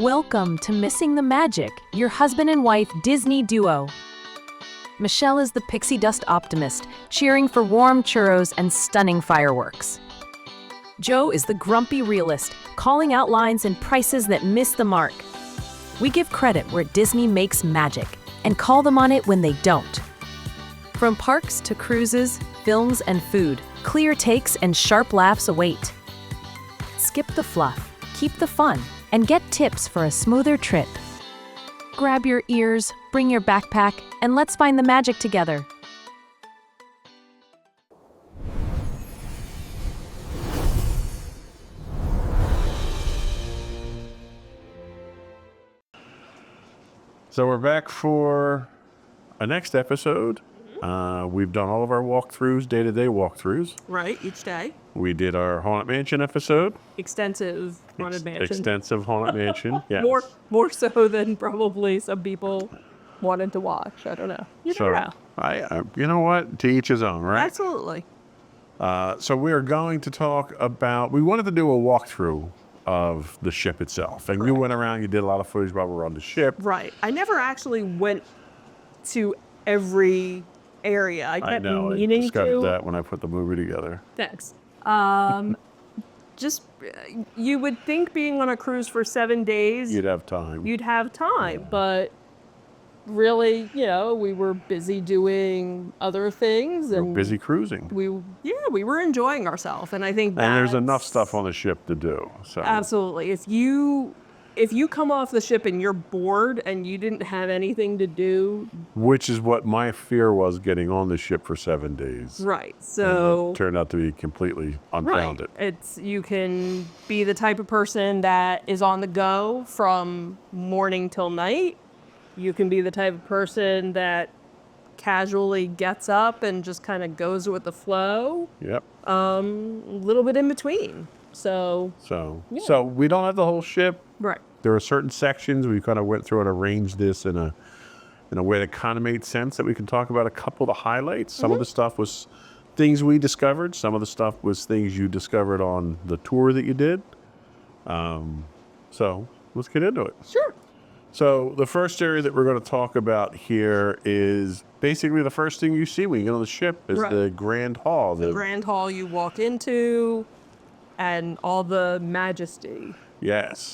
Welcome to Missing the Magic, your husband and wife Disney duo. Michelle is the pixie-dust optimist, cheering for warm churros and stunning fireworks. Joe is the grumpy realist, calling out lines and prices that miss the mark. We give credit where Disney makes magic and call them on it when they don't. From parks to cruises, films, and food, clear takes and sharp laughs await. Skip the fluff, keep the fun, and get tips for a smoother trip. Grab your ears, bring your backpack, and let's find the magic together. So we're back for a next episode. We've done all of our walkthroughs, day-to-day walkthroughs. Right, each day. We did our Haunted Mansion episode. Extensive Haunted Mansion. Extensive Haunted Mansion, yes. More so than probably some people wanted to watch. I don't know. You never know. You know what? To each his own, right? Absolutely. So we are going to talk about, we wanted to do a walkthrough of the ship itself. And you went around, you did a lot of footage while we were on the ship. Right. I never actually went to every area. I kept meaning I discovered that when I put the movie together. Thanks. Just, you would think being on a cruise for 7 days, You'd have time. Yeah. But really, we were busy doing other things. We were busy cruising. We were enjoying ourselves. And I think And there's enough stuff on the ship to do. So. Absolutely. If you come off the ship and you're bored and you didn't have anything to do. Which is what my fear was getting on the ship for 7 days. Right. So. It turned out to be completely unfounded. Right. You can be the type of person that is on the go from morning till night. You can be the type of person that casually gets up and just kind of goes with the flow. Yep. A little bit in between. So we don't have the whole ship. Right. There are certain sections we kind of went through and arranged this in a way that kind of made sense that we can talk about a couple of the highlights. Some of the stuff was things we discovered. Some of the stuff was things you discovered on the tour that you did. So let's get into it. Sure. So the first area that we're going to talk about here is basically the first thing you see when you get on the ship is the Grand Hall. The Grand Hall you walk into and all the majesty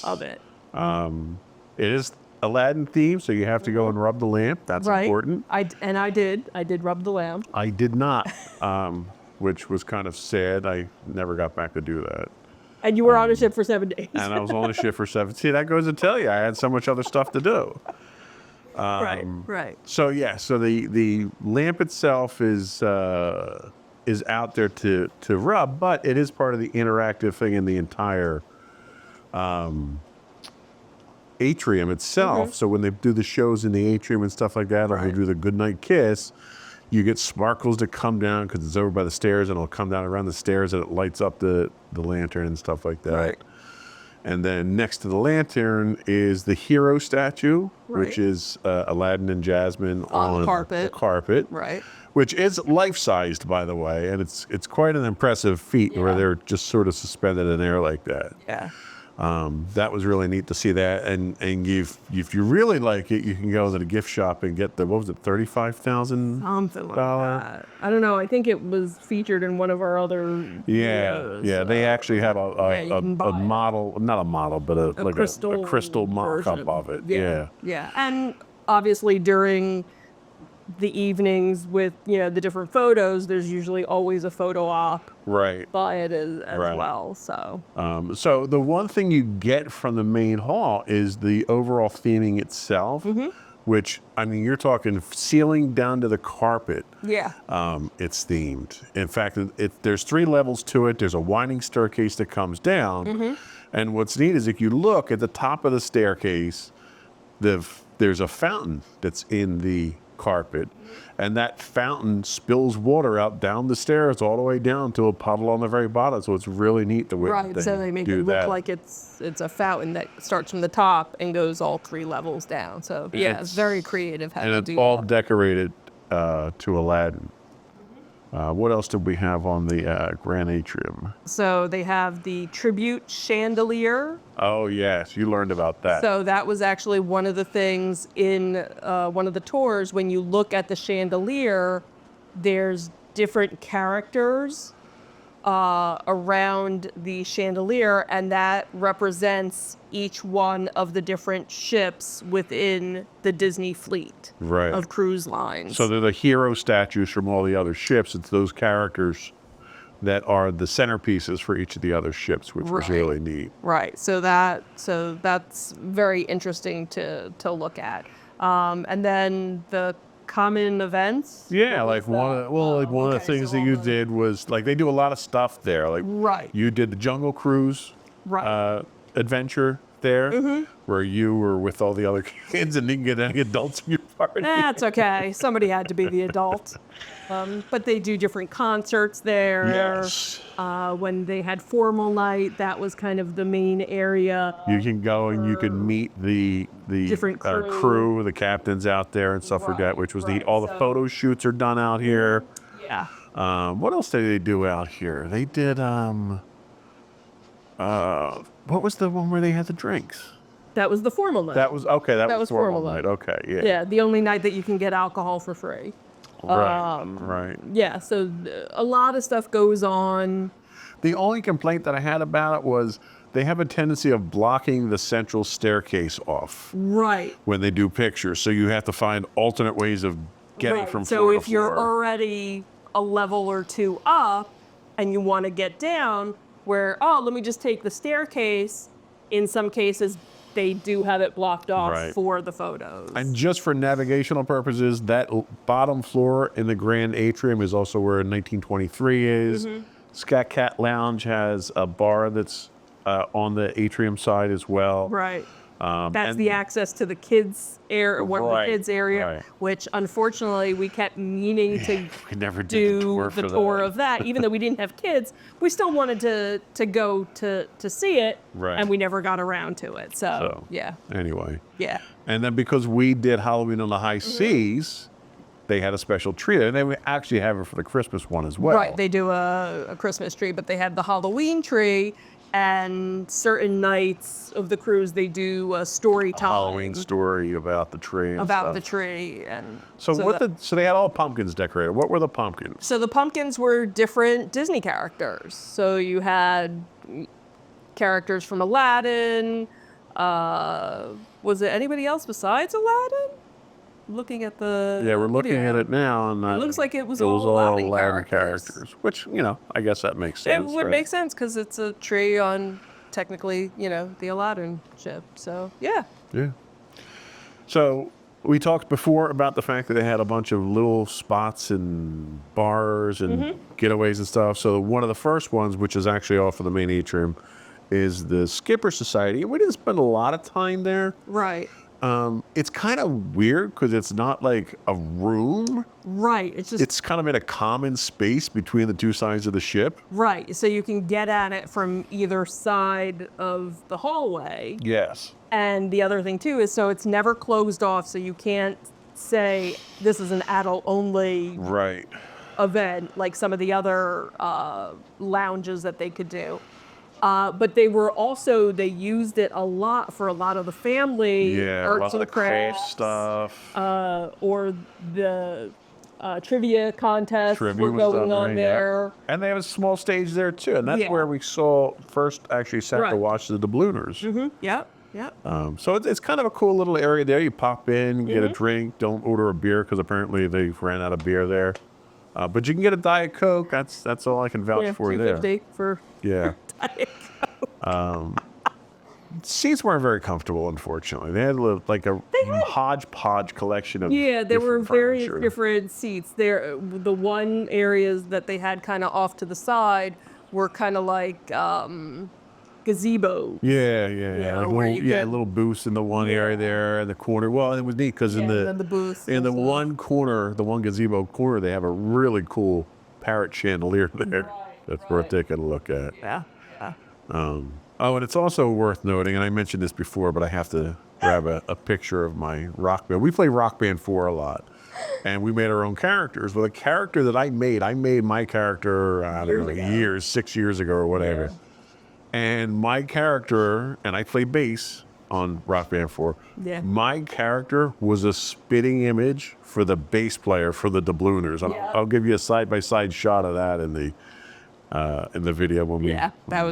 of it. It is Aladdin themed, so you have to go and rub the lamp. That's important. I did rub the lamp. I did not, which was kind of sad. I never got back to do that. And you were on a ship for 7 days. And I was on a ship for 7. See, that goes to tell you, I had so much other stuff to do. Right. So the lamp itself is out there to rub, but it is part of the interactive thing in the entire atrium itself. So when they do the shows in the atrium and stuff like that, or they do the goodnight kiss, you get sparkles that come down because it's over by the stairs, and it'll come down around the stairs, and it lights up the lantern and stuff like that. Right. And then next to the lantern is the hero statue, which is Aladdin-and-Jasmine on the carpet. Right. Which is life-sized, by the way, and it's quite an impressive feat where they're just sort of suspended in air like that. Yeah. That was really neat to see that, and if you really like it, you can go to the gift shop and get the, what was it, $35,000? Something like that. I don't know. I think it was featured in one of our other videos. Yeah. They actually had a model, not a model, but a crystal mock-up of it. Yeah. And obviously during the evenings with the different photos, there's usually always a photo op by it as well. So so the one thing you get from the main hall is the overall theming itself, which, I mean, you're talking ceiling down to the carpet. It's themed. In fact, there's 3 levels to it. There's a winding staircase that comes down, and what's neat is if you look at the top of the staircase, there's a fountain that's in the carpet, and that fountain spills water out down the stairs all the way down to a puddle on the very bottom. So it's really neat to so they make it look like it's a fountain that starts from the top and goes all 3 levels down. So it's very creative how to do that. And it's all decorated to Aladdin. What else did we have on the Grand Atrium? So they have the tribute chandelier. Oh, yes. You learned about that. So that was actually one of the things in one of the tours. When you look at the chandelier, there's different characters around the chandelier, and that represents each one of the different ships within the Disney fleet of cruise lines. So they're the hero statues from all the other ships. It's those characters that are the centerpieces for each of the other ships, which was really neat. Right. So that's very interesting to look at. And then the common events. Yeah, like one of the things that you did was like they do a lot of stuff there. Like you did the Jungle Cruise adventure there, where you were with all the other kids and didn't get any adults in your party. That's okay. Somebody had to be the adult. But they do different concerts there. Yes. When they had formal night, that was kind of the main area. You can go and you can meet the different crew, the captains out there and stuff like that, which was neat. All the photo shoots are done out here. Yeah. What else did they do out here? They did, what was the one where they had the drinks? That was the formal night. That was formal night. Okay, yeah. Yeah, the only night that you can get alcohol for free. Right. Yeah, so a lot of stuff goes on. The only complaint that I had about it was they have a tendency of blocking the central staircase off. Right. When they do pictures, so you have to find alternate ways of getting from floor to floor. So if you're already a level or two up and you want to get down, let me just take the staircase, in some cases they do have it blocked off for the photos. And just for navigational purposes, that bottom floor in the Grand Atrium is also where 1923 is. Scat Cat Lounge has a bar that's on the atrium side as well. Right. That's the access to the kids' the kids' area, which unfortunately we kept meaning to do the tour of that. Even though we didn't have kids, we still wanted to go to see it, and we never got around to it. So yeah. Anyway. Yeah. And then because we did Halloween on the High Seas, they had a special treat, and they actually have it for the Christmas one as well. Right. They do a Christmas tree, but they had the Halloween tree. And certain nights of the cruise, they do a story time. Halloween story about the tree. The tree, and so they had all pumpkins decorated. What were the pumpkins? So the pumpkins were different Disney characters. So you had characters from Aladdin. Was it anybody else besides Aladdin? Looking at the we're looking at it now, and it looks like it was all Aladdin characters, which I guess that makes sense. It would make sense because it's a tree on technically the Aladdin ship. So yeah. So we talked before about the fact that they had a bunch of little spots and bars and getaways and stuff. So one of the first ones, which is actually off of the main atrium, is the Skipper Society. We didn't spend a lot of time there. Right. It's kind of weird because it's not like a room. Right. It's kind of in a common space between the two sides of the ship. Right. So you can get at it from either side of the hallway. Yes. And the other thing too is so it's never closed off, so you can't say this is an adult only event like some of the other lounges that they could do. But they used it a lot for a lot of the family arts and crafts stuff. Or the trivia contest were going on there. Yeah. And they have a small stage there too. And that's where we sat to watch the doublooners. Yep. So it's kind of a cool little area there. You pop in, get a drink, don't order a beer because apparently they ran out of beer there. But you can get a Diet Coke. That's all I can vouch for there. $2.50 for Diet Coke. Seats weren't very comfortable, unfortunately. They had a hodgepodge collection of there were various furniture. different seats. The one areas that they had kind of off to the side were kind of like gazebo. A little booths in the one area there in the corner. Well, it was neat because in the booth in the one corner, the one gazebo corner, they have a really cool parrot chandelier there. That's worth taking a look at. And it's also worth noting, and I mentioned this before, but I have to grab a picture of my rock band. We play Rock Band 4 a lot. And we made our own characters. Well, the character that I made my character, I don't know, 6 years ago or whatever. Yeah. And my character, and I play bass on Rock Band 4. Yeah. My character was a spitting image for the bass player for the doublooners. I'll give you a side-by-side shot of that in the video when we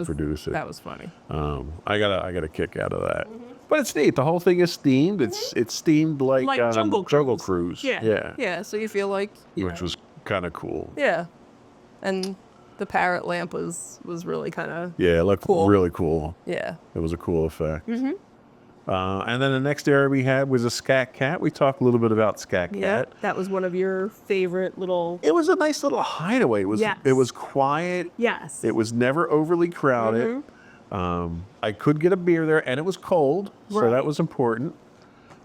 produce it. That was funny. I got a kick out of that. But it's neat. The whole thing is themed. It's themed like Jungle Cruise. Yeah. So you feel like which was kind of cool. Yeah. And the parrot lamp was really kind of it looked cool. really cool. Yeah. It was a cool effect. And then the next area we had was a Scat Cat. We talked a little bit about Scat Cat. Yeah, that was one of your favorite little. It was a nice little hideaway. It was quiet. Yes. It was never overly crowded. I could get a beer there, and it was cold, so that was important.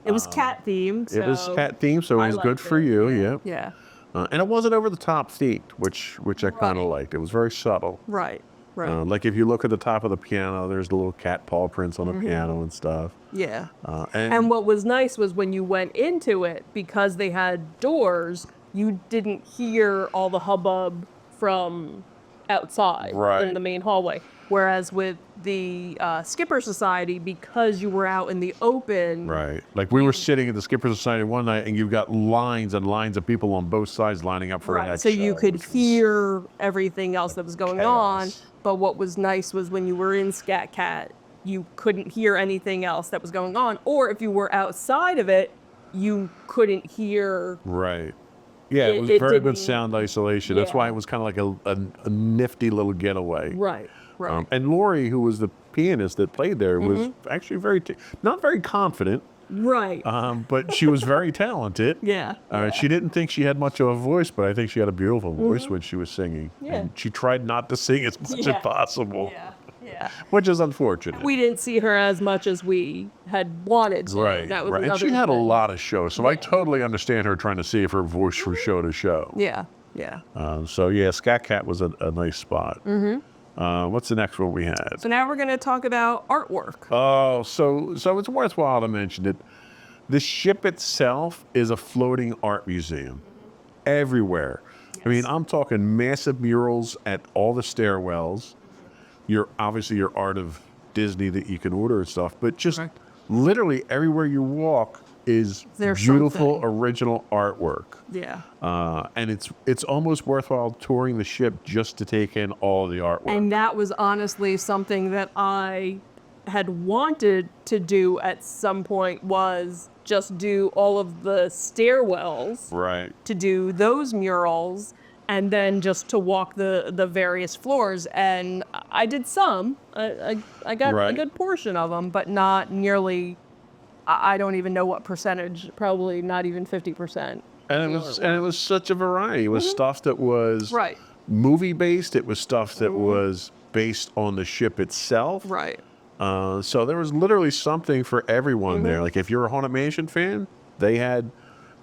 It was cat themed. It was cat themed, so it was good for you. Yeah. Yeah. And it wasn't over the top themed, which I kind of liked. It was very subtle. Right. Like if you look at the top of the piano, there's the little cat paw prints on the piano and stuff. Yeah. And what was nice was when you went into it, because they had doors, you didn't hear all the hubbub from outside in the main hallway. Whereas with the Skipper Society, because you were out in the open. Right. Like we were sitting at the Skipper Society one night, and you've got lines and lines of people on both sides lining up for the next so show, you could hear everything else that was going on. But what was nice was when you were in Scat Cat, you couldn't hear anything else that was going on. Or if you were outside of it, you couldn't hear. Right. Yeah, it was very good sound isolation. That's why it was kind of like a nifty little getaway. Right. And Lori, who was the pianist that played there, was actually not very confident. Right. But she was very talented. She didn't think she had much of a voice, but I think she had a beautiful voice when she was singing. And she tried not to sing as much as possible. Yeah. Which is unfortunate. We didn't see her as much as we had wanted to. Right. That was right. And she had a lot of shows, so I totally understand her trying to see if her voice from show to show. Yeah. Scat Cat was a nice spot. What's the next one we had? So now we're going to talk about artwork. Oh, so it's worthwhile to mention that the ship itself is a floating art museum everywhere. I mean, I'm talking massive murals at all the stairwells. Obviously your art of Disney that you can order and stuff, but just literally everywhere you walk is beautiful original artwork. Yeah. And it's almost worthwhile touring the ship just to take in all the artwork. And that was honestly something that I had wanted to do at some point, was just do all of the stairwells. Right. To do those murals and then just to walk the various floors. And I did some. I got a good portion of them, but not nearly. I don't even know what percentage. Probably not even 50%. And it was such a variety. It was stuff that was movie based. It was stuff that was based on the ship itself. Right. So there was literally something for everyone there. Like if you're a Haunted Mansion fan, they had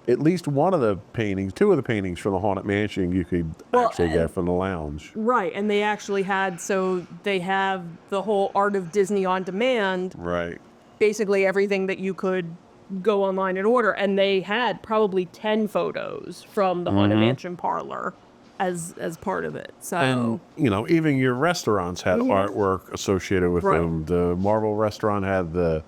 at least two of the paintings from the Haunted Mansion you could actually get from the lounge. Right, and they actually had, so they have the whole Art of Disney on Demand. Right. Basically everything that you could go online and order, and they had probably 10 photos from the Haunted Mansion parlor as part of it. So, and even your restaurants had artwork associated with them. The Marvel restaurant had the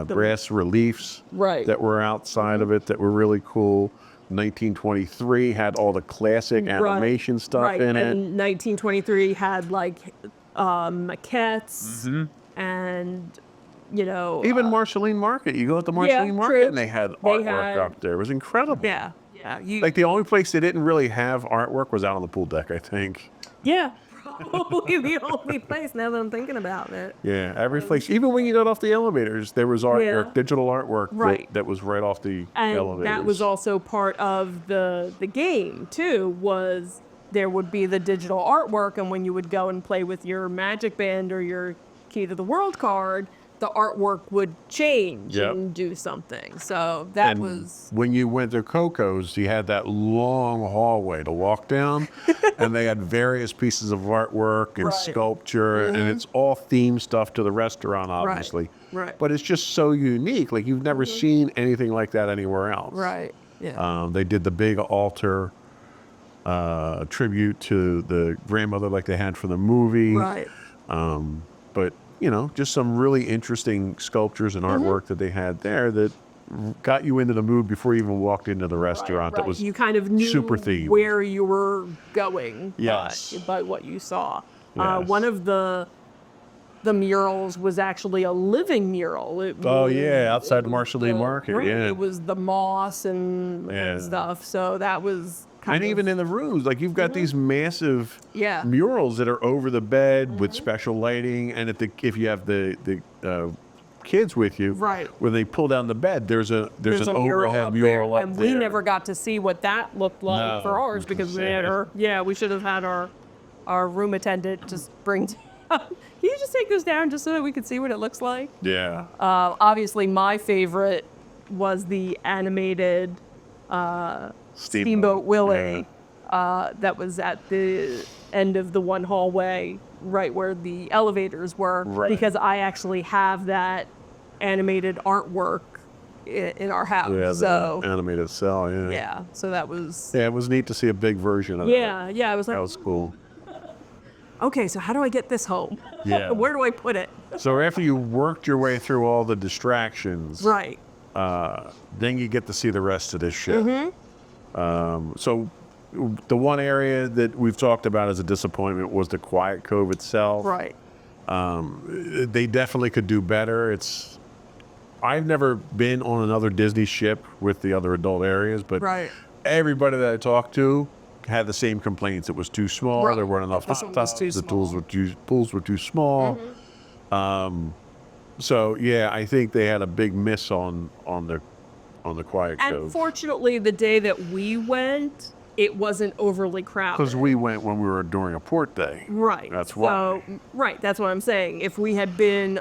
brass reliefs that were outside of it that were really cool. 1923 had all the classic animation stuff in it. And 1923 had like maquettes and even Marceline Market. You go at the Marceline Market and they had artwork up there. It was incredible. Yeah. Like the only place they didn't really have artwork was out on the pool deck, I think. Yeah. Probably the only place now that I'm thinking about it. Yeah, every place. Even when you got off the elevators, there was artwork, digital artwork that was right off the elevators. That was also part of the game too, was there would be the digital artwork, and when you would go and play with your Magic Band or your Key to the World card, the artwork would change and do something. So that was... When you went to Coco's, you had that long hallway to walk down, and they had various pieces of artwork and sculpture, and it's all themed stuff to the restaurant, obviously. Right. But it's just so unique. Like, you've never seen anything like that anywhere else. Right. Yeah. They did the big altar tribute to the grandmother like they had for the movie. Right. But, you know, just some really interesting sculptures and artwork that they had there that got you into the mood before you even walked into the restaurant. That was you kind of knew super themed. where you were going Yes. by what you saw. Yes. One of the murals was actually a living mural. Outside Marshall Market. Right, Yeah. it was the moss and Yeah. stuff. So that was kind And of, even in the rooms, like you've got these massive Yeah. murals that are over the bed with special lighting, and if you have the kids with you, Right. when they pull down the bed, there's an mural overhead up mural there. up And there. we never got to see what that looked like No, for I ours was gonna because we say. had we should have had our room attendant just bring. Can you just take this down just so that we could see what it looks like? Yeah. Obviously, my favorite was the animated Steamboat Willie that was at the end of the one hallway, right where the elevators were, Right. because I actually have that animated artwork in our house. Yeah, so the animated cell, yeah. yeah, so that was Yeah, it was neat to see a big version of that. yeah. I was like, That was cool. okay, so how do I get this home? Yeah. Where do I put it? So after you worked your way through all the distractions, Right. then you get to see the rest of this ship. Mm-hmm. So the one area that we've talked about as a disappointment was the Quiet Cove itself. Right. They definitely could do better. I've never been on another Disney ship with the other adult areas, but Right. everybody that I talked to had the same complaints. It was too small. Right. There weren't enough This hot one was tubs. too The small. pools were too small. So yeah, I think they had a big miss on the Quiet And Cove. fortunately, the day that we went, it wasn't overly crowded. Because we went when we were during a port day. Right. That's why. So, right, that's what I'm saying. If we had been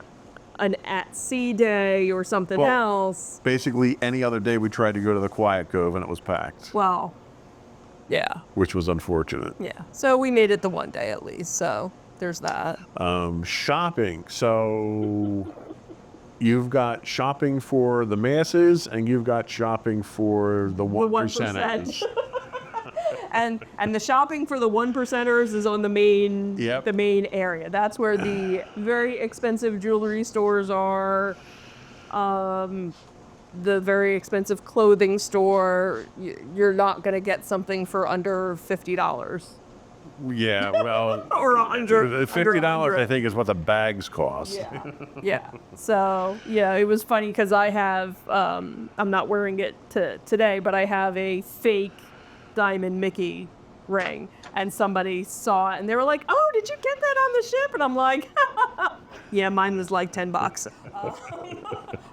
an at-sea day or something Well, else, Basically, any other day we tried to go to the Quiet Cove and it was packed, well, yeah. which was unfortunate. Yeah. So we made it the one day at least. So there's that. Shopping. So you've got shopping for the masses and you've got shopping for the 1%ers. And the shopping for the 1%ers is on the main Yep. the main area. That's where the very expensive jewelry stores are. The very expensive clothing store. You're not going to get something for under $50 Yeah, well, or under $50 I think is what the bags cost. Yeah. Yeah. So, yeah, it was funny because I have, I'm not wearing it today, but I have a fake diamond Mickey ring. And somebody saw it and they were like, oh, did you get that on the ship? And I'm like, yeah, mine was like $10.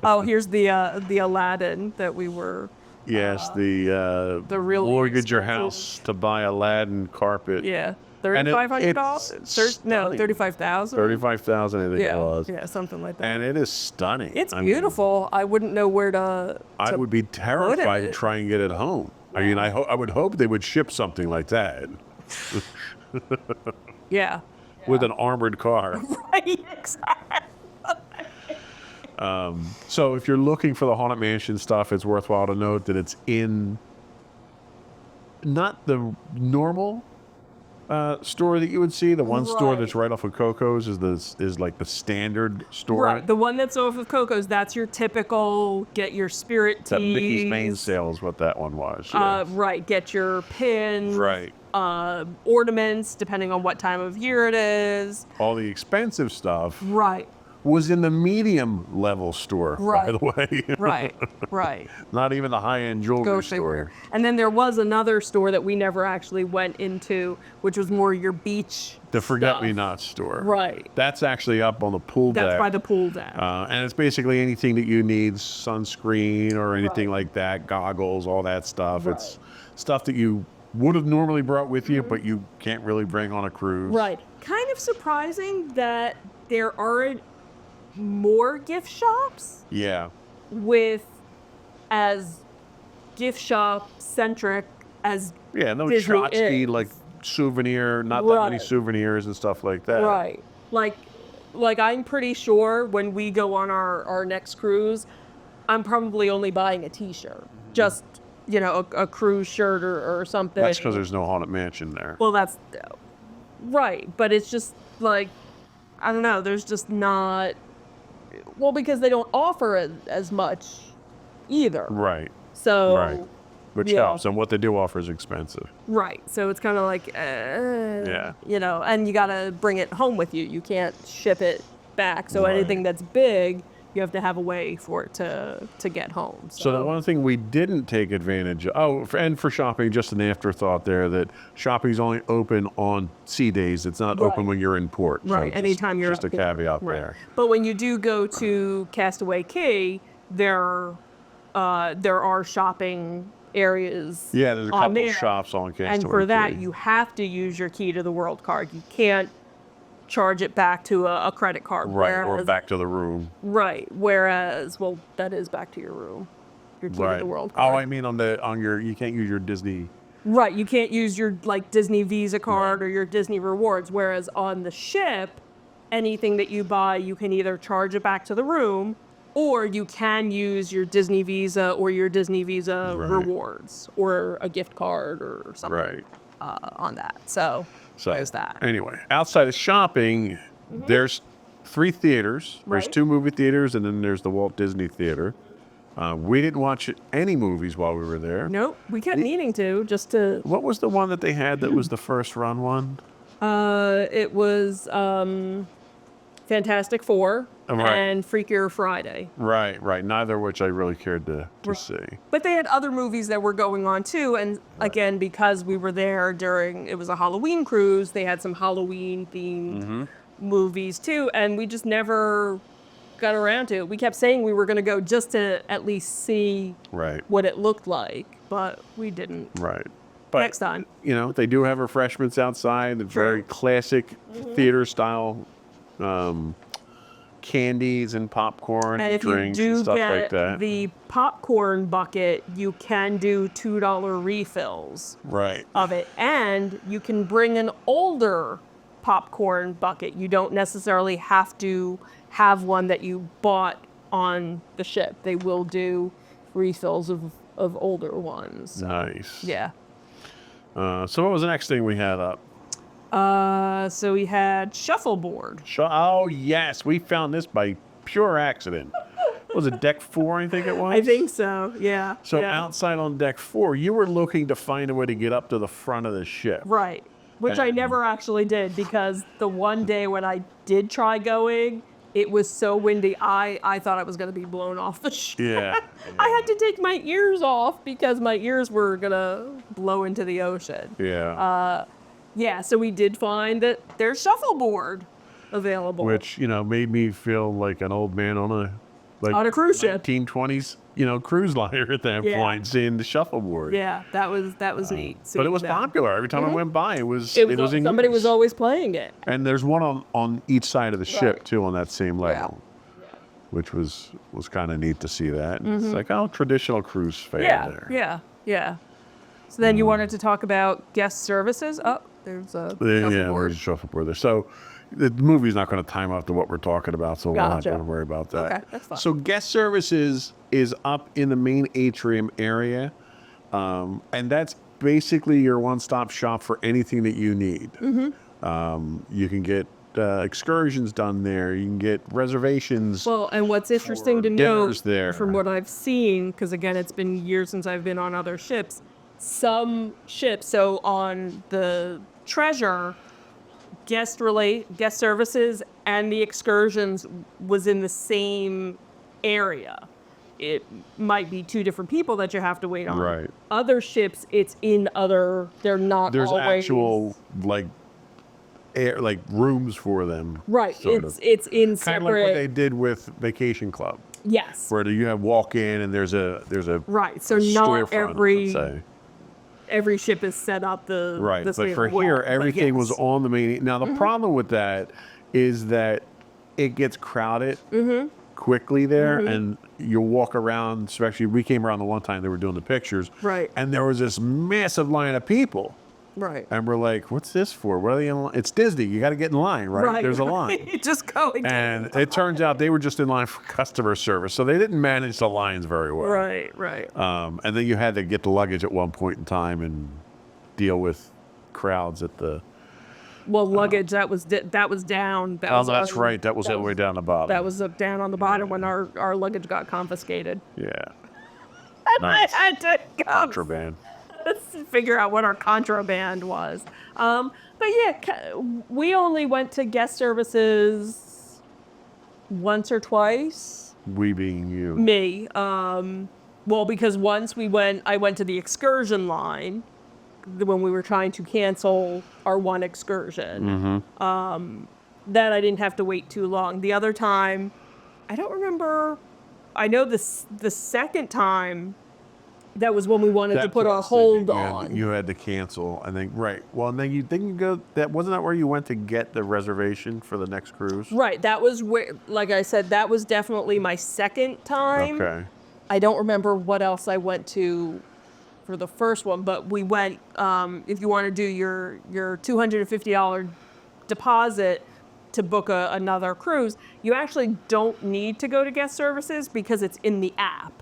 Oh, here's the Aladdin that we were. Yes, the real mortgage your expensive- house to buy Aladdin carpet. Yeah. And $3,500? it's No, stunning. 35,000. 35,000 I think it was. Yeah, something like that. And it is stunning. It's I mean, beautiful. I wouldn't know where to I would be terrified to it. try and get it home. I mean, I would hope they would ship something like that Yeah. with an armored car. Right, exactly. So if you're looking for the Haunted Mansion stuff, it's worthwhile to note that it's in not the normal store that you would see. The one store Right. that's right off of Coco's is like the standard store. Right. The one that's off of Coco's, that's your typical get your spirit teas. That Mickey's main sale is what that one was. Yeah. Right. Get your pins. Right. Ornaments, depending on what time of year it is. All the expensive stuff Right. was in the medium level store, by Right. the way. Right. Right. Not even the high-end jewelry Gosh, they store. were. And then there was another store that we never actually went into, which was more your beach. The Forget-Me-Not store. Right. That's actually up on the pool deck. That's by the pool deck. And it's basically anything that you need, sunscreen or anything like that, goggles, all that stuff. It's stuff that you would have normally brought with you, but you can't really bring on a cruise. Right. Kind of surprising that there aren't more gift shops Yeah. with as gift shop centric as Yeah, no Disney tchotchke, is. like souvenir, not that many Right. souvenirs and stuff like that. right. Like I'm pretty sure when we go on our next cruise, I'm probably only buying a t-shirt. Just you know, a cruise shirt or something. That's because there's no Haunted Mansion there. Well, that's right, but it's just like, I don't know, there's just not, well, because they don't offer as much either. Right. So, Right. Which yeah. helps, and what they do offer is expensive. Right. So it's kind of like, Yeah. you know, and you got to bring it home with you. You can't ship it back. So Right. anything that's big, you have to have a way for it to get home. So the one thing we didn't take advantage of, and for shopping, just an afterthought there, that shopping's only open on sea days. It's not open when you're in port. So Right. Anytime you're just a caveat there. But when you do go to Castaway Cay, there are shopping areas. Yeah, there's a on couple there. shops on Castaway And for that, Cay. you have to use your Key to the World card. You can't charge it back to a credit card. Right, or whereas- back to the room. Right. Whereas, well, that is back to your room. Your Key to Right. the World Oh, card. I mean on your, you can't use your Disney. Right. You can't use your like Disney Visa card or your Disney Rewards. Whereas on the ship, anything that you buy, you can either charge it back to the room, or you can use your Disney Visa or your Disney Visa Rewards or a gift card or something Right. on that. So there's that. Anyway, outside of shopping, there's 3 theaters. There's Right. 2 movie theaters, and then there's the Walt Disney Theater. We didn't watch any movies while we were there. Nope. We kept needing to just to. What was the one that they had that was the first run one? It was Fantastic Four Right. and Freakier Friday. Right, right. Neither of which I really cared to see. But they had other movies that were going on too. And again, because we were there it was a Halloween cruise, they had some Halloween themed movies too. And we just never got around to it. We kept saying we were going to go just to at least see Right, what it looked like, but we didn't. right. But, Next time. you know, they do have refreshments outside, the very classic theater style candies and popcorn And and if you drinks do and stuff get like that. the popcorn bucket, you can do $2 refills Right. of it. And you can bring an older popcorn bucket. You don't necessarily have to have one that you bought on the ship. They will do refills of older ones. Nice. Yeah. So what was the next thing we had up? So we had shuffleboard. Oh, yes. We found this by pure accident. Was it deck 4, I think it was? I think so. Yeah. So yeah. outside on deck 4, you were looking to find a way to get up to the front of the ship. Right. Which I never actually did, because the one day when I did try going, it was so windy, I thought I was going to be blown off the ship. Yeah. I had to take my ears off because my ears were going to blow into the ocean. Yeah. Yeah, so we did find that there's shuffleboard available. Which, made me feel like an old man on a On a cruise ship. 1920s, cruise liner at that Yeah. point, seeing the shuffleboard. Yeah, that was neat. But it was seeing that. popular. Every time I went by, it was in somebody use. was always playing it. And there's one on each side of the ship, Right. too, on that same level. Which was kind of neat to see that. It's like, traditional cruise fare there. Yeah. So then you wanted to talk about guest services. Oh, there's a Yeah, shuffleboard. there's a shuffleboard there. So the movie's not going to time up to what we're talking about, so we're not Gotcha. going to worry about that. Okay, that's fine. So guest services is up in the main atrium area, and that's basically your one-stop shop for anything that you need. You can get excursions done there. You can get reservations. Well, and what's interesting to dinners note there. from what I've seen, because again, it's been years since I've been on other ships, some ships, so on the Treasure, guest services and the excursions was in the same area. It might be 2 different people that you have to wait on. Right. Other ships, it's in they're not There's always. actual rooms for them. Right, sort of. it's in Kind of like what they separate. did with Vacation Club, Yes. where you have walk in and there's a Right, so storefront, not let's say. every ship is set up the Right, this but way for as well, here, but everything was yes. on the main. Now, the problem with that is that it gets crowded quickly there, and you'll walk around, especially we came around the one time they were doing the pictures, Right. and there was this massive line of people Right. And we're like, what's this for? What are they in line? It's Disney. You got to get in line, right? There's a line. You just go And it turns out they were just in line for customer service. So they didn't manage the lines very well. Right. And then you had to get the luggage at one point in time and deal with crowds at the... Well, luggage, that was down. That's right. That was all the way down the bottom. That was down on the bottom when our luggage got confiscated. Yeah. And Nice. I had to go Contraband. figure out what our contraband was. But yeah, we only went to guest services once or twice. We being you. Me. Well, because once I went to the excursion line when we were trying to cancel our one excursion. That I didn't have to wait too long. The other time, I don't remember. I know the second time, that was when we wanted to put our hold on. You had to cancel, I think. Right. Well, and then you go. Wasn't that where you went to get the reservation for the next cruise? Right. That was where, like I said, that was definitely my second time. Okay. I don't remember what else I went to for the first one, but we went. If you want to do your $250 deposit to book another cruise, you actually don't need to go to guest services because it's in the app.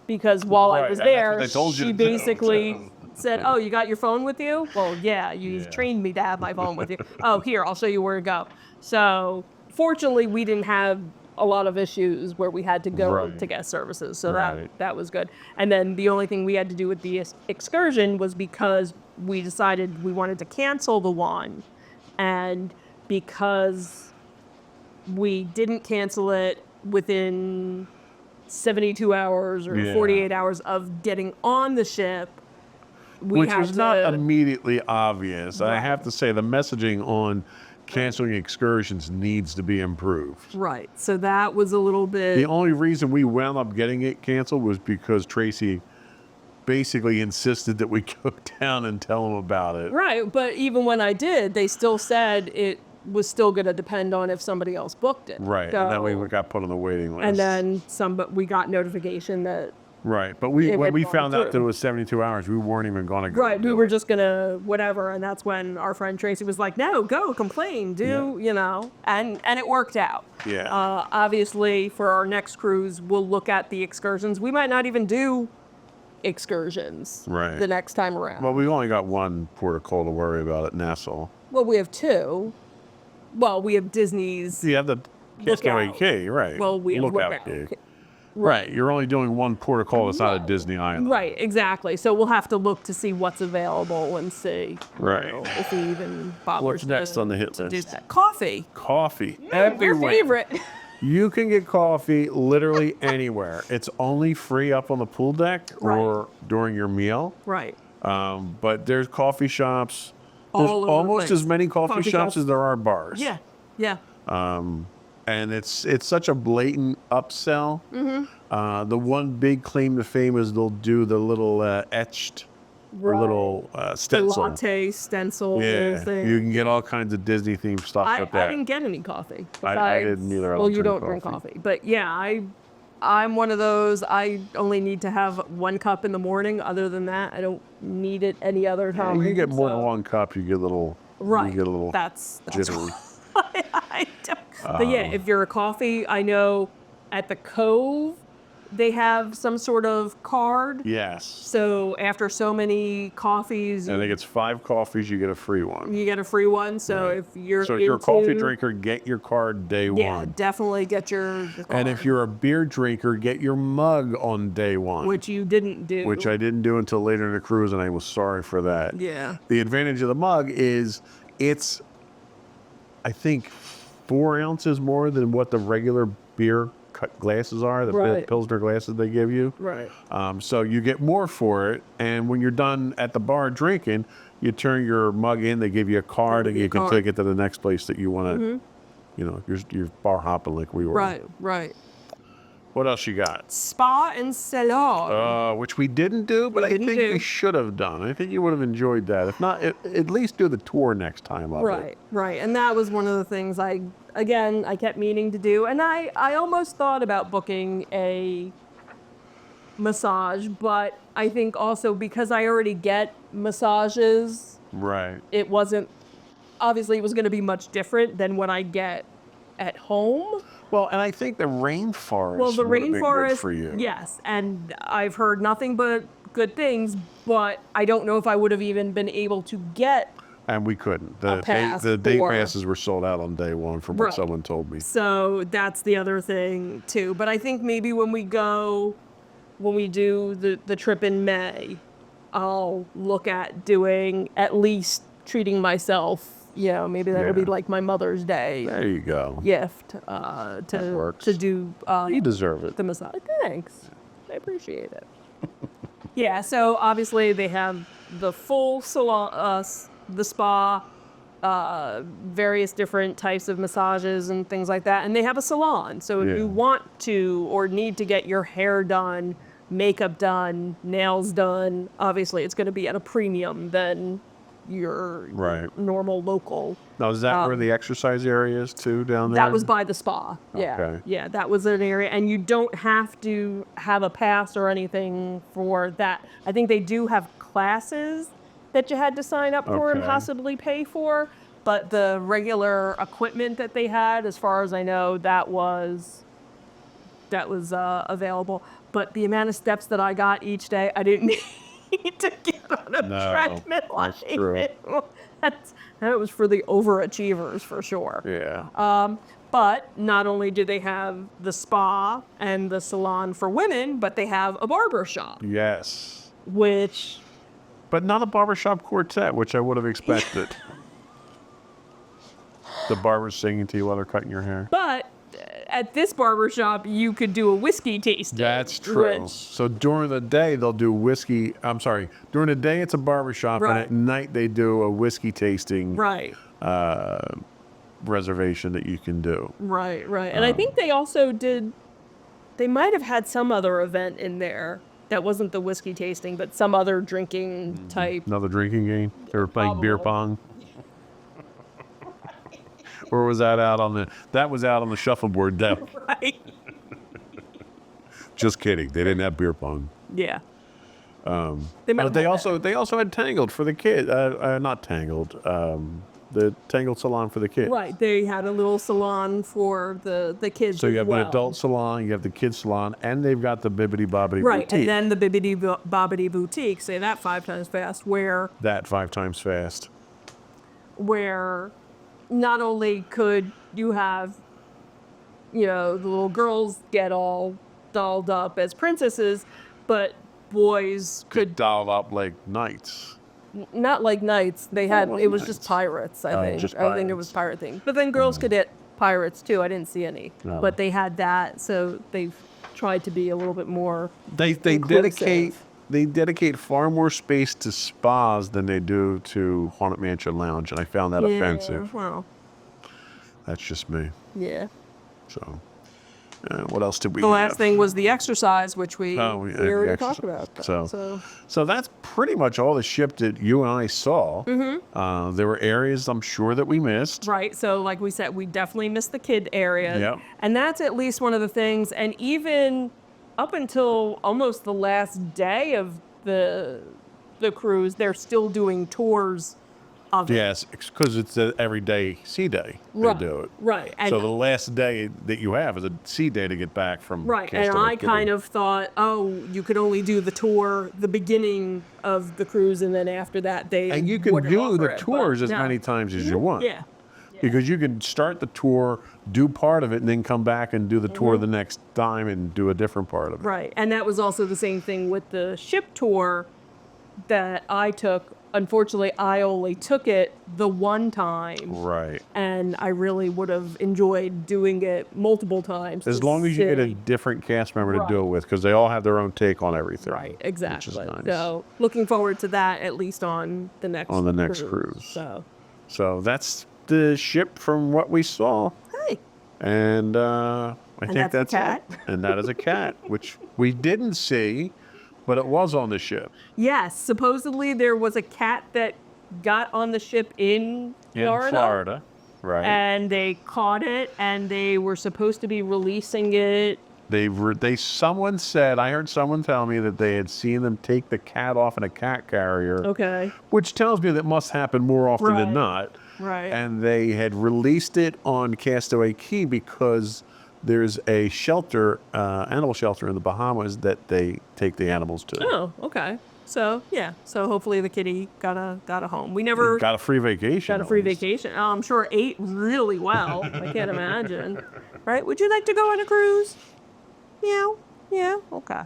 Because while I was there, she basically said, "Oh, you got your phone with you? Well, yeah, you trained me to have my phone with you. Oh, here, I'll show you where to go." So fortunately, we didn't have a lot of issues where we had to go to guest services. So that was good. And then the only thing we had to do with the excursion was because we decided we wanted to cancel the one. And because we didn't cancel it within 72 hours or 48 hours of getting on the ship, which was not immediately obvious. I have to say the messaging on canceling excursions needs to be improved. Right. So that was a little bit... The only reason we wound up getting it canceled was because Tracy basically insisted that we go down and tell them about it. Right. But even when I did, they still said it was still going to depend on if somebody else booked it. Right. So, and then we got put on the waiting list. And then we got notification that... Right. But when we found out that it was 72 hours, we weren't even going to go. Right. We were just going to whatever. And that's when our friend Tracy was like, "No, go complain, you know." And it worked out. Yeah. Obviously, for our next cruise, we'll look at the excursions. We might not even do excursions the next time around. Well, we only got one port of call to worry about at Nassau. Well, we have two. Well, we have Disney's. You have the Castaway Key, right? Well, we have Lookout Key. Right, you're only doing one port of call that's not at Disney Island. Right, exactly. So we'll have to look to see what's available and see if we even bother. What's next on the hit list? Coffee. Coffee. Your favorite. You can get coffee literally anywhere. It's only free up on the pool deck or during your meal. Right. But there's coffee shops. There's almost as many coffee shops as there are bars. Yeah, yeah. And it's such a blatant upsell. The one big claim to fame is they'll do the little etched little stencil. The latte stencil thing. You can get all kinds of Disney themed stuff with that. I didn't get any coffee. I didn't either. Well, you don't drink coffee. But yeah, I'm one of those. I only need to have one cup in the morning. Other than that, I don't need it any other time. You get more than one cup, you get a little. Right. You get a little. That's jittery. I don't. But yeah, if you're a coffee, I know at the Cove, they have some sort of card. Yes. So after so many coffees, I think it's 5 coffees, you get a free one. You get a free one. So if you're a coffee drinker, get your card day one. Yeah, definitely get your card. And if you're a beer drinker, get your mug on day one. Which you didn't do. Which I didn't do until later in the cruise, and I was sorry for that. Yeah. The advantage of the mug is it's, I think, 4 ounces more than what the regular beer cut glasses are, the Pilsner glasses they give you. Right. So you get more for it, and when you're done at the bar drinking, you turn your mug in, they give you a card, and you can take it to the next place that you want to, you know, you're bar hopping like we were. Right, right. What else you got? Spa and salon. Which we didn't do, but I think we should have done. I think you would have enjoyed that. If not, at least do the tour next time. Right, right. And that was one of the things I kept meaning to do. And I almost thought about booking a massage, but I think also because I already get massages Right. It wasn't, obviously it was going to be much different than what I get at home. Well, and I think the rainforest Well, the would have been good rainforest, for you. yes, and I've heard nothing but good things, but I don't know if I would have even been able to get. And we couldn't. pass The day for- passes were sold out on day one from what Right. someone told me. So that's the other thing too. But I think maybe when we do the trip in May, I'll look at doing, at least treating myself. Maybe that'll be Yeah. like my Mother's Day There you go. gift works. to do. You deserve it. The massage. Thanks. I appreciate it. Yeah, so obviously they have the full salon, the spa, various different types of massages and things like that. And they have a salon. So if Yeah. you want to or need to get your hair done, makeup done, nails done, obviously it's going to be at a premium than your Right. normal local. Now, is that where the exercise area is too down there? That was by the spa. Yeah. Okay. Yeah, that was an area. And you don't have to have a pass or anything for that. I think they do have classes that you had to sign up for and Okay. possibly pay for. But the regular equipment that they had, as far as I know, that was available. But the amount of steps that I got each day, I didn't need to get on a No, treadmill. that's true. That was for the overachievers for sure. Yeah. But not only do they have the spa and the salon for women, but they have a barbershop, Yes. which, But not a barbershop quartet, which I would have expected. The barbers singing to you while they're cutting your hair. but at this barbershop, you could do a whiskey tasting. That's true. which- So during the day, they'll do whiskey. I'm sorry. During the day, it's a barbershop, and Right. at night, they do a whiskey tasting right, reservation that you can do. right. And I think they also they might have had some other event in there that wasn't the whiskey tasting, but some other drinking type. Another drinking game? They were playing beer Probably. pong? Or was that out on the... That was out on the shuffleboard deck. Right. Just kidding. They didn't have beer pong. Yeah. They might But have they had also had Tangled for the kid. Not Tangled. The Tangled salon for the kids. Right, they had a little salon for the kids. So you as have well. an adult salon, you have the kids salon, and they've got the Bibbidi Bobbidi Right, Boutique. and then the Bibbidi Bobbidi Boutique, say that 5 times fast, where That 5 times fast. not only could you have, the little girls get all dolled up as princesses, but boys could, Dolled up like knights. not like knights, they had, like it was knights. just pirates, I think. just I think it was pirate thing. But then girls could get pirates too, I didn't see any. No. But they had that, so they've tried to be a little bit more. They Inclusive. dedicate far more space to spas than they do to Haunted Mansion Lounge, and I found that offensive. Well, That's just me. yeah. So, what else did we The last have? thing was the exercise, which we the already exercise. talked about. So that's pretty much all the ship that you and I saw. Mm-hmm. There were areas I'm sure that we missed. Right. So, like we said, we definitely missed the kid area. Yep. And that's at least one of the things. And even up until almost the last day of the cruise, they're still doing tours of it. Yes, because it's an everyday sea day. Right. They do it. Right. And So the last day that you have is a sea day to get back from. right. And I kind of thought, you could only do the tour the beginning of the cruise, and then after that they And you can wouldn't do offer the it, tours but as no. many times as you want. Yeah. Because you can start the tour, do part of it, and then come back and do the tour the next time and do a different part of it. Right. And that was also the same thing with the ship tour that I took. Unfortunately, I only took it the one time. Right. And I really would have enjoyed doing it multiple times. As to long as you get a see. different cast member to Right. do it with, because they all have their own take on everything. Right, exactly. Which is nice. So looking forward to that at least on the next cruise. So So that's the ship from what we saw. hey. And I think that's a that's cat. it. And that is a cat, which we didn't see, but it was on the ship. Yes, supposedly there was a cat that got on the ship in Florida. Right. And they caught it, and they were supposed to be releasing it Someone said, I heard someone tell me that they had seen them take the cat off in a cat carrier. Okay. Which tells me that must happen more often than not. Right. And they had released it on Castaway Key because there's a shelter, animal shelter in the Bahamas that they take the animals to. Oh, okay. So yeah. So hopefully the kitty got a home. We never got a free vacation. got a free vacation. Oh, I'm sure ate really well. I can't imagine. Right? Would you like to go on a cruise? Meow. Yeah. Okay.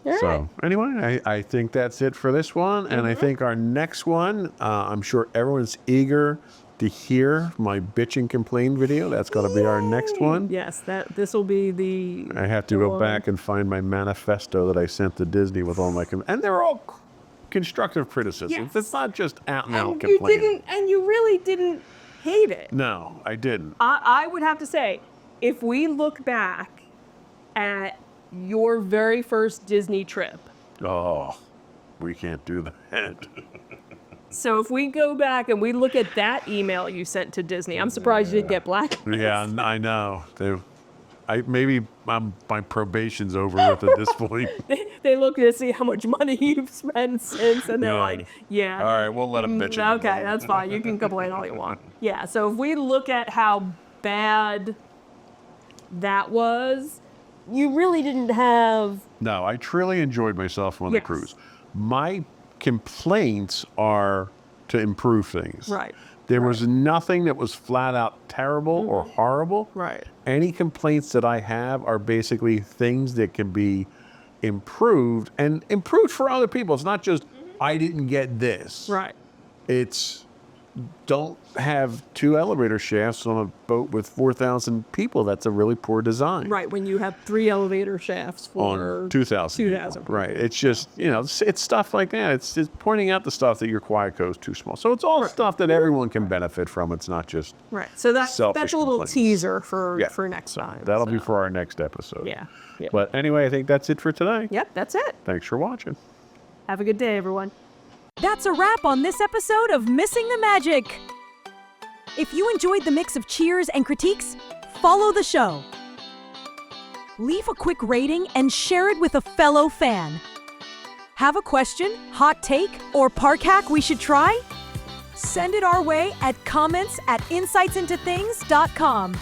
All So right. anyway, I think that's it for this one. And I think our next one, I'm sure everyone's eager to hear my bitch and complain video. That's going to be our next one. Yes, this will be the. I have to go back and find my manifesto that I sent to Disney with all my and they're all constructive criticisms. Yes. It's not just out and out And complaining. you really didn't hate it. No, I didn't. I would have to say, if we look back at your very first Disney trip. Oh, we can't do that. So if we go back and we look at that email you sent to Disney, I'm surprised you didn't get blacklisted. Yeah, I know. Maybe my probation's over with at this point. They look to see how much money you've spent since, and they're Yeah. like, yeah. All right, we'll let them bitch. Okay, that's fine. You can complain all you want. Yeah, so if we look at how bad that was, you really didn't have... No, I truly enjoyed myself on the Yes. cruise. My complaints are to improve things. Right. There was nothing that was flat out terrible or horrible. Right. Any complaints that I have are basically things that can be improved and improved for other people. It's not just, I didn't get this. Right. It's don't have 2 elevator shafts on a boat with 4,000 people. That's a really poor design. Right, when you have 3 elevator shafts for... On 2,000. 2,000. Right. It's just, it's stuff like that. It's just pointing out the stuff that your Quiet Cove is too small. So it's all stuff that everyone can benefit from. It's not just Right, so that's a selfish little complaints. teaser for next time. That'll be so. for our next episode. Yeah. But anyway, I think that's it for today. Yep, that's it. Thanks for watching. Have a good day, everyone. That's a wrap on this episode of Missing the Magic. If you enjoyed the mix of cheers and critiques, follow the show. Leave a quick rating and share it with a fellow fan. Have a question, hot take, or park hack we should try? Send it our way at comments@insightsintothings.com.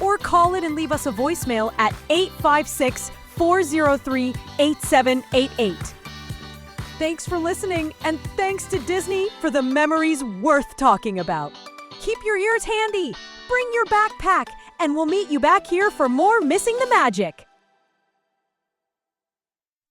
Or call it and leave us a voicemail at 856-403-8788. Thanks for listening, and thanks to Disney for the memories worth talking about. Keep your ears handy, bring your backpack, and we'll meet you back here for more Missing the Magic.